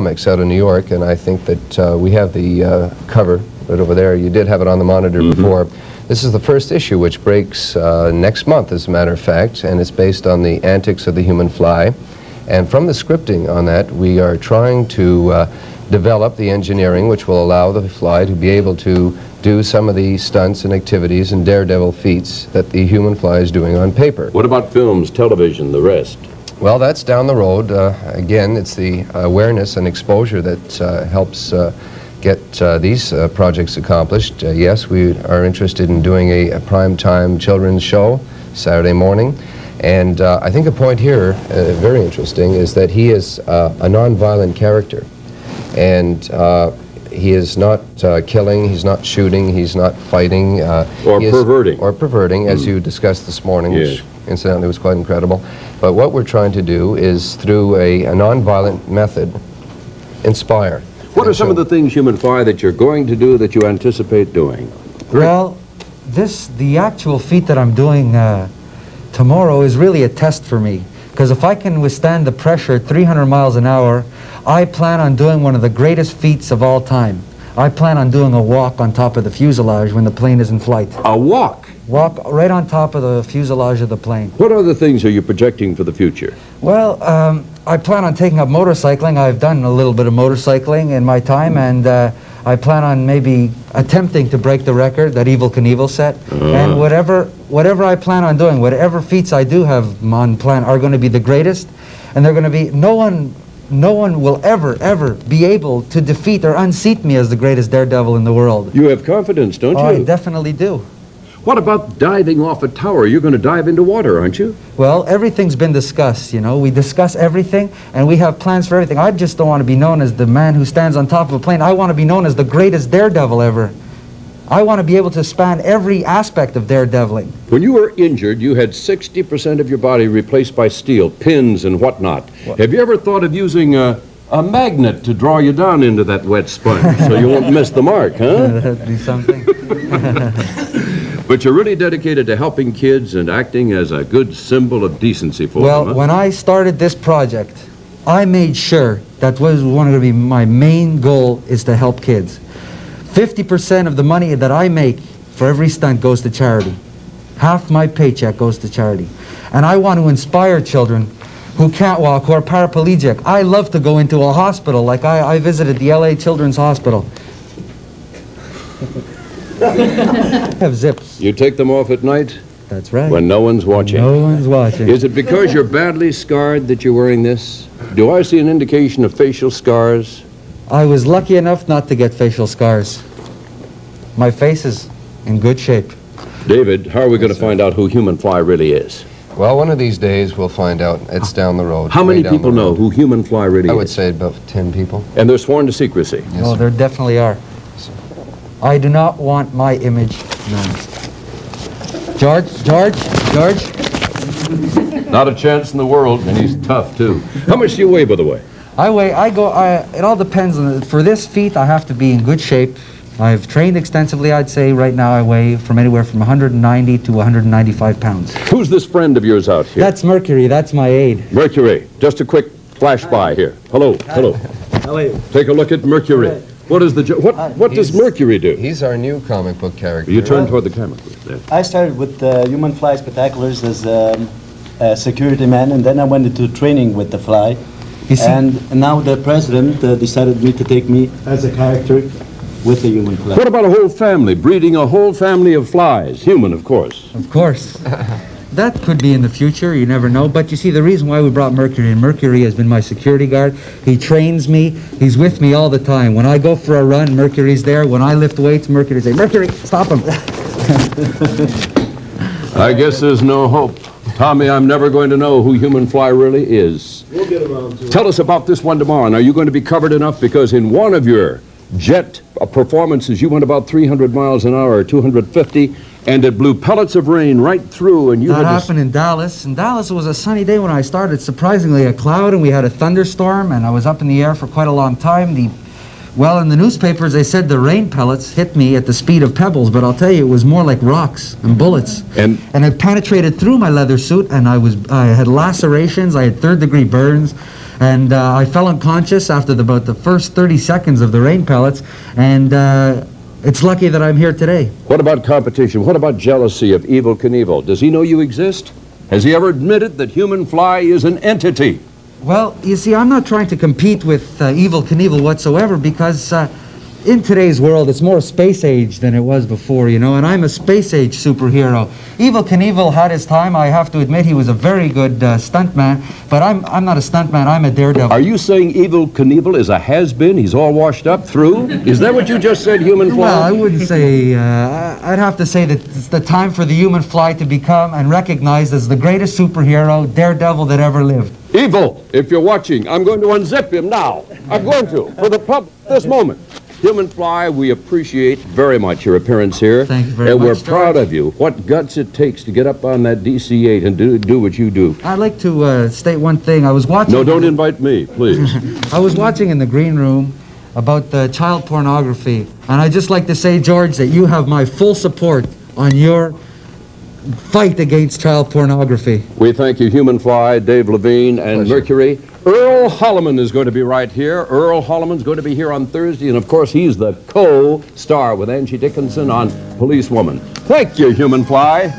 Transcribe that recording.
comics out of New York, and I think that we have the cover right over there. You did have it on the monitor before. This is the first issue, which breaks next month, as a matter of fact, and it's based on the antics of the human fly. And from the scripting on that, we are trying to develop the engineering which will allow the fly to be able to do some of the stunts and activities and daredevil feats that the human fly is doing on paper. What about films, television, the rest? Well, that's down the road. Again, it's the awareness and exposure that helps get these projects accomplished. Yes, we are interested in doing a prime-time children's show Saturday morning. And I think a point here, very interesting, is that he is a non-violent character. And he is not killing, he's not shooting, he's not fighting. Or perverting. Or perverting, as you discussed this morning, which incidentally was quite incredible. But what we're trying to do is, through a non-violent method, inspire. What are some of the things, Human Fly, that you're going to do that you anticipate doing? Well, the actual feat that I'm doing tomorrow is really a test for me. Because if I can withstand the pressure at 300 miles an hour, I plan on doing one of the greatest feats of all time. I plan on doing a walk on top of the fuselage when the plane is in flight. A walk? Walk right on top of the fuselage of the plane. What other things are you projecting for the future? Well, I plan on taking up motorcycling. I've done a little bit of motorcycling in my time, and I plan on maybe attempting to break the record that Evel Knievel set. And whatever I plan on doing, whatever feats I do have on plan are going to be the greatest, and they're going to be, no one will ever be able to defeat or unseat me as the greatest daredevil in the world. You have confidence, don't you? I definitely do. What about diving off a tower? You're going to dive into water, aren't you? Well, everything's been discussed, you know. We discuss everything, and we have plans for everything. I just don't want to be known as the man who stands on top of a plane. I want to be known as the greatest daredevil ever. I want to be able to span every aspect of daredeviling. When you were injured, you had 60% of your body replaced by steel, pins and whatnot. Have you ever thought of using a magnet to draw you down into that wet sponge so you won't miss the mark, huh? That'd be something. But you're really dedicated to helping kids and acting as a good symbol of decency for them, huh? When I started this project, I made sure that was going to be my main goal, is to help kids. 50% of the money that I make for every stunt goes to charity. Half my paycheck goes to charity. And I want to inspire children who can't walk, who are paraplegic. I love to go into a hospital, like I visited the LA Children's Hospital. Have zips. You take them off at night? That's right. When no one's watching? No one's watching. Is it because you're badly scarred that you're wearing this? Do I see an indication of facial scars? I was lucky enough not to get facial scars. My face is in good shape. David, how are we going to find out who Human Fly really is? Well, one of these days we'll find out. It's down the road. How many people know who Human Fly really is? I would say about 10 people. And they're sworn to secrecy? Yes, Oh, there definitely are. I do not want my image known. George? Not a chance in the world, and he's tough, too. How much do you weigh, by the way? It all depends on, for this feat, I have to be in good shape. I've trained extensively. I'd say right now I weigh from anywhere from 190 to 195 pounds. Who's this friend of yours out here? That's Mercury. That's my aide. Mercury. Just a quick flash by here. Hello. Hello. How are you? Take a look at Mercury. What is what does Mercury do? He's our new comic book character. You turn toward the camera, please. There. I started with Human Fly Spectaculars as a security man, and then I went into training with the fly. And now the president decided me to take me as a character with the Human Fly. What about a whole family, breeding a whole family of flies? Human, of course. Of course. That could be in the future, you never know. But you see, the reason why we brought Mercury, and Mercury has been my security guard. He trains me. He's with me all the time. When I go for a run, Mercury's there. When I lift weights, Mercury's there. Mercury, stop him. I guess there's no hope. Tommy, I'm never going to know who Human Fly really is. We'll get around to it. Tell us about this one tomorrow. And are you going to be covered enough? Because in one of your jet performances, you went about 300 miles an hour, 250, and it blew pellets of rain right through, and you That happened in Dallas. In Dallas, it was a sunny day when I started. Surprisingly, a cloud, and we had a thunderstorm, and I was up in the air for quite a long time. Well, in the newspapers, they said the rain pellets hit me at the speed of pebbles, but I'll tell you, it was more like rocks and bullets. And it penetrated through my leather suit, and I had lacerations, I had third-degree burns, And I fell unconscious after about the first 30 seconds of the rain pellets, and it's lucky that I'm here today. What about competition? What about jealousy of Evel Knievel? Does he know you exist? Has he ever admitted that human fly is an entity? Well, you see, I'm not trying to compete with Evel Knievel whatsoever, because in today's world, it's more space age than it was before, you know, and I'm a space age superhero. Evel Knievel had his time. I have to admit he was a very good stuntman, but I'm not a stuntman, I'm a daredevil. Are you saying Evel Knievel is a has-been? He's all washed up, through? Is that what you just said, human fly? Well, I wouldn't say, I'd have to say that it's the time for the human fly to become and recognized as the greatest superhero, daredevil that ever lived. Evel, if you're watching, I'm going to unzip him now. I'm going to, for the public, this moment. Human fly, we appreciate very much your appearance here. Thank you very much, and we're George. proud of you. What guts it takes to get up on that DC-8 and do what you do. I'd like to state one thing. I was watching... No, don't invite me, please. I was watching in the green room about the child pornography, and I'd just like to say, George, that you have my full support on your fight against child pornography. We thank you, human fly, Dave Levine, and Pleasure. Mercury. Earl Holliman is going to be right here. Earl Holliman's going to be here on Thursday, and of course he's the co-star with Angie Dickinson on Policewoman. Thank you, human fly.